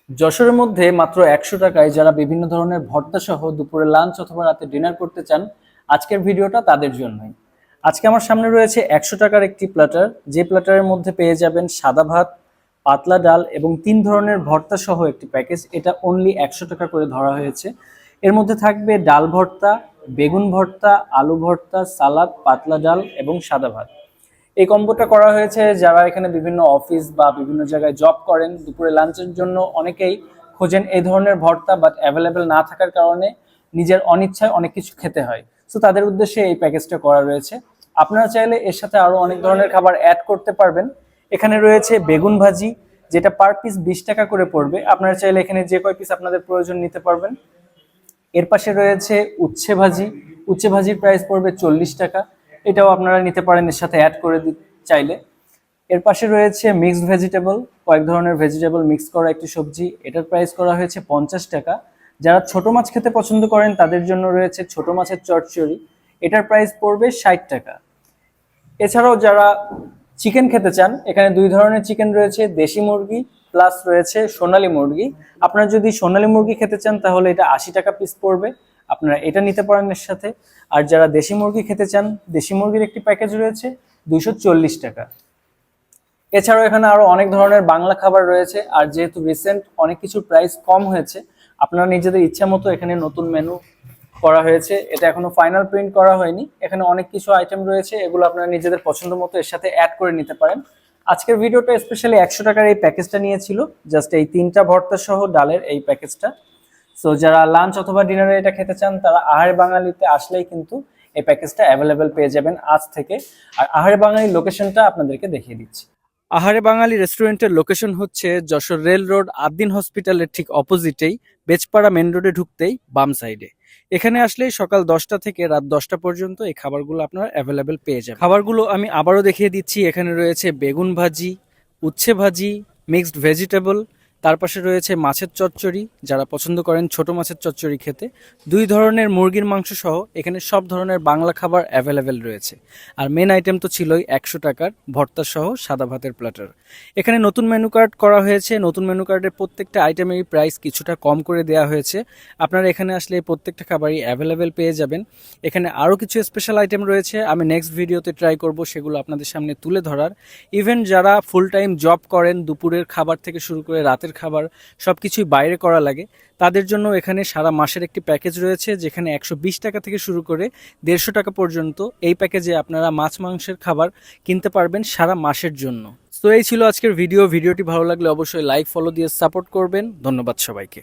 যশোরের মধ্যে মাত্র ১০০ টাকায় যারা বিভিন্ন ধরনের ভর্তা সহ দুপুরে লাঞ্চ অথবা রাতে ডিনার করতে চান, আজকের ভিডিওটা তাদের জন্যই। আজকে আমার সামনে রয়েছে ১০০ টাকার একটি প্ল্যাটার, যে প্ল্যাটারের মধ্যে পেয়ে যাবেন সাদা ভাত, পাতলা ডাল এবং ৩ ধরনের ভর্তা সহ একটি প্যাকেজ। এটা অনলি ১০০ টাকা করে ধরা হয়েছে। এর মধ্যে থাকবে ডাল ভর্তা, বেগুন ভর্তা, আলু ভর্তা, সালাদ, পাতলা ডাল এবং সাদা ভাত। এই কম্বোটা করা হয়েছে যারা এখানে বিভিন্ন অফিস বা বিভিন্ন জায়গায় জব করেন, দুপুরে লাঞ্চের জন্য অনেকেই খোঁজেন এই ধরনের ভর্তা, বাট অ্যাভেলেবেল না থাকার কারণে নিজের অনিচ্ছায় অনেক কিছু খেতে হয়। সো তাদের উদ্দেশ্যে এই প্যাকেজটা করা রয়েছে। আপনারা চাইলে এর সাথে আরো অনেক ধরনের খাবার অ্যাড করতে পারবেন। এখানে রয়েছে বেগুন ভাজি, যেটা পার পিস ২০ টাকা করে পড়বে। আপনারা চাইলে এখানে যে কয় পিস আপনাদের প্রয়োজন নিতে পারবেন। এর পাশে রয়েছে উচ্ছে ভাজি। উচ্ছে ভাজির প্রাইস পড়বে ৪০ টাকা। এটাও আপনারা নিতে পারেন এর সাথে অ্যাড করে চাইলে। এর পাশে রয়েছে মিক্সড ভেজিটেবল, কয়েক ধরনের ভেজিটেবল মিক্স করা একটি সবজি। এটার প্রাইস করা হয়েছে ৫০ টাকা। যারা ছোট মাছ খেতে পছন্দ করেন তাদের জন্য রয়েছে ছোট মাছের চচ্চড়ি। এটার প্রাইস পড়বে ৬০ টাকা। এছাড়াও যারা চিকেন খেতে চান, এখানে ২ ধরনের চিকেন রয়েছে, দেশি মুরগি প্লাস রয়েছে সোনালী মুরগি। আপনারা যদি সোনালী মুরগি খেতে চান তাহলে এটা ৮০ টাকা পিস পড়বে, আপনারা এটা নিতে পারেন এর সাথে। আর যারা দেশি মুরগি খেতে চান, দেশি মুরগির একটি প্যাকেজ রয়েছে ২৪০ টাকা। এছাড়াও এখানে আরো অনেক ধরনের বাংলা খাবার রয়েছে। আর যেহেতু রিসেন্ট অনেক কিছুর প্রাইস কম হয়েছে, আপনারা নিজেদের ইচ্ছা মতো এখানে নতুন মেনু করা হয়েছে। এটা এখনো ফাইনাল প্রিন্ট করা হয়নি। এখানে অনেক কিছু আইটেম রয়েছে, এগুলো আপনারা নিজেদের পছন্দ মতো এর সাথে অ্যাড করে নিতে পারেন। আজকের ভিডিওটা স্পেশালি ১০০ টাকার এই প্যাকেজটা নিয়েছিল, জাস্ট এই ৩টা ভর্তা সহ ডালের এই প্যাকেজটা। সো যারা লাঞ্চ অথবা ডিনারে এটা খেতে চান তারা আহারে বাঙালিতে আসলেই কিন্তু এই প্যাকেজটা অ্যাভেলেবেল পেয়ে যাবেন আজ থেকে। আর আহারে বাঙালির লোকেশনটা আপনাদেরকে দেখিয়ে দিচ্ছি। আহারে বাঙালি রেস্টুরেন্টের লোকেশন হচ্ছে যশোর রেল রোড আদ্দিন হসপিটালের ঠিক অপোজিটেই, বেচপাড়া মেন রোডে ঢুকতেই বাম সাইডে। এখানে আসলেই সকাল ১০টা থেকে রাত ১০টা পর্যন্ত এই খাবারগুলো আপনারা অ্যাভেলেবেল পেয়ে যাবেন। খাবারগুলো আমি আবারও দেখিয়ে দিচ্ছি। এখানে রয়েছে বেগুন ভাজি, উচ্ছে ভাজি, মিক্সড ভেজিটেবল, তার পাশে রয়েছে মাছের চচ্চড়ি, যারা পছন্দ করেন ছোট মাছের চচ্চড়ি খেতে। ২ ধরনের মুরগির মাংস সহ এখানে সব ধরনের বাংলা খাবার অ্যাভেলেবেল রয়েছে। আর মেন আইটেম তো ছিলই ১০০ টাকার ভর্তা সহ সাদা ভাতের প্ল্যাটার। এখানে নতুন মেনু কার্ড করা হয়েছে। নতুন মেনু কার্ডের প্রত্যেকটা আইটেমেরই প্রাইস কিছুটা কম করে দেওয়া হয়েছে। আপনারা এখানে আসলে প্রত্যেকটা খাবারই অ্যাভেলেবেল পেয়ে যাবেন। এখানে আরও কিছু স্পেশাল আইটেম রয়েছে, আমি নেক্সট ভিডিওতে ট্রাই করব সেগুলো আপনাদের সামনে তুলে ধরার। ইভেন যারা ফুল টাইম জব করেন, দুপুরের খাবার থেকে শুরু করে রাতের খাবার সবকিছুই বাইরে করা লাগে, তাদের জন্য এখানে সারা মাসের একটি প্যাকেজ রয়েছে, যেখানে ১২০ টাকা থেকে শুরু করে ১৫০ টাকা পর্যন্ত এই প্যাকেজে আপনারা মাছ মাংসের খাবার কিনতে পারবেন সারা মাসের জন্য। তো এই ছিল আজকের ভিডিওটি ভালো লাগলে অবশ্যই লাইক ফলো দিয়ে সাপোর্ট করবেন। ধন্যবাদ সবাইকে।